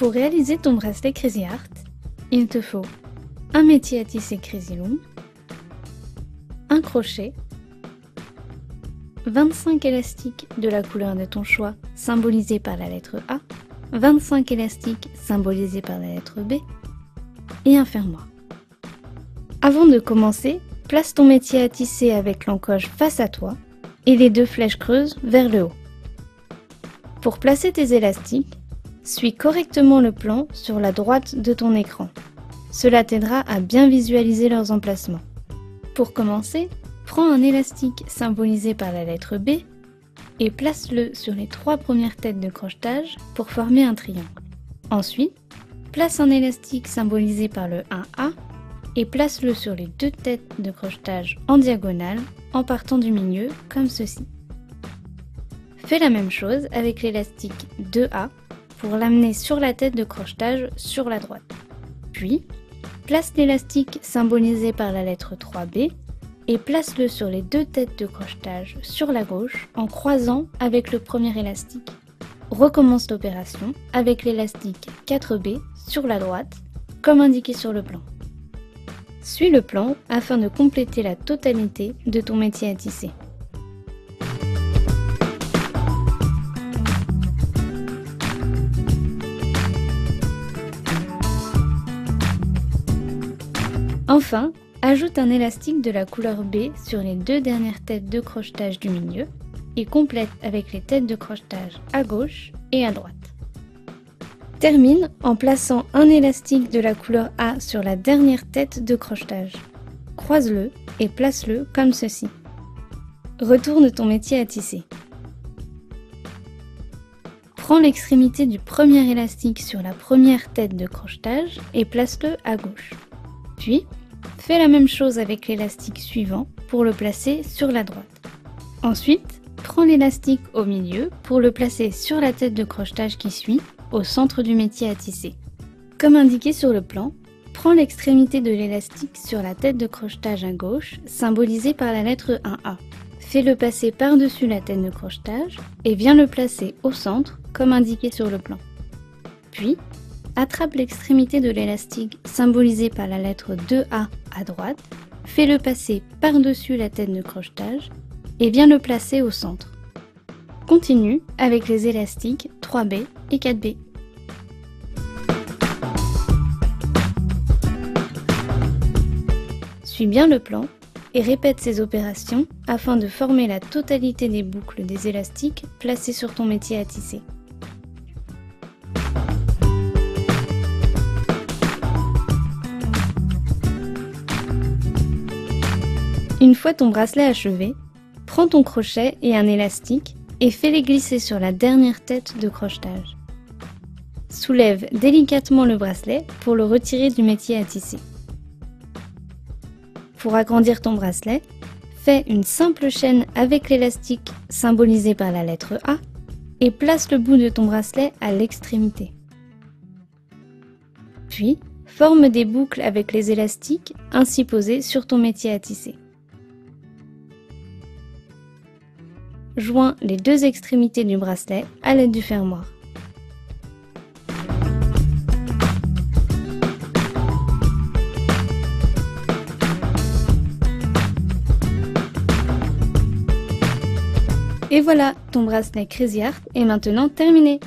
Pour réaliser ton bracelet Crazy Art, il te faut un métier à tisser Crazy Loom, un crochet, 25 élastiques de la couleur de ton choix symbolisés par la lettre A, 25 élastiques symbolisés par la lettre B et un fermoir. Avant de commencer, place ton métier à tisser avec l'encoche face à toi et les deux flèches creuses vers le haut. Pour placer tes élastiques, suis correctement le plan sur la droite de ton écran. Cela t'aidera à bien visualiser leurs emplacements. Pour commencer, prends un élastique symbolisé par la lettre B et place-le sur les 3 premières têtes de crochetage pour former un triangle. Ensuite, place un élastique symbolisé par le 1A et place-le sur les 2 têtes de crochetage en diagonale en partant du milieu comme ceci. Fais la même chose avec l'élastique 2A pour l'amener sur la tête de crochetage sur la droite. Puis, place l'élastique symbolisé par la lettre 3B et place-le sur les 2 têtes de crochetage sur la gauche en croisant avec le premier élastique. Recommence l'opération avec l'élastique 4B sur la droite, comme indiqué sur le plan. Suis le plan afin de compléter la totalité de ton métier à tisser. Enfin, ajoute un élastique de la couleur B sur les 2 dernières têtes de crochetage du milieu et complète avec les têtes de crochetage à gauche et à droite. Termine en plaçant un élastique de la couleur A sur la dernière tête de crochetage. Croise-le et place-le comme ceci. Retourne ton métier à tisser. Prends l'extrémité du premier élastique sur la première tête de crochetage et place-le à gauche. Puis, fais la même chose avec l'élastique suivant pour le placer sur la droite. Ensuite, prends l'élastique au milieu pour le placer sur la tête de crochetage qui suit, au centre du métier à tisser. Comme indiqué sur le plan, prends l'extrémité de l'élastique sur la tête de crochetage à gauche, symbolisée par la lettre 1A. Fais-le passer par-dessus la tête de crochetage et viens le placer au centre, comme indiqué sur le plan. Puis, attrape l'extrémité de l'élastique symbolisé par la lettre 2A à droite, fais-le passer par-dessus la tête de crochetage et viens le placer au centre. Continue avec les élastiques 3B et 4B. Suis bien le plan et répète ces opérations afin de former la totalité des boucles des élastiques placées sur ton métier à tisser. Une fois ton bracelet achevé, prends ton crochet et un élastique et fais-les glisser sur la dernière tête de crochetage. Soulève délicatement le bracelet pour le retirer du métier à tisser. Pour agrandir ton bracelet, fais une simple chaîne avec l'élastique symbolisé par la lettre A et place le bout de ton bracelet à l'extrémité. Puis, forme des boucles avec les élastiques ainsi posés sur ton métier à tisser. Joins les 2 extrémités du bracelet à l'aide du fermoir. Et voilà, ton bracelet Crazy Art est maintenant terminé.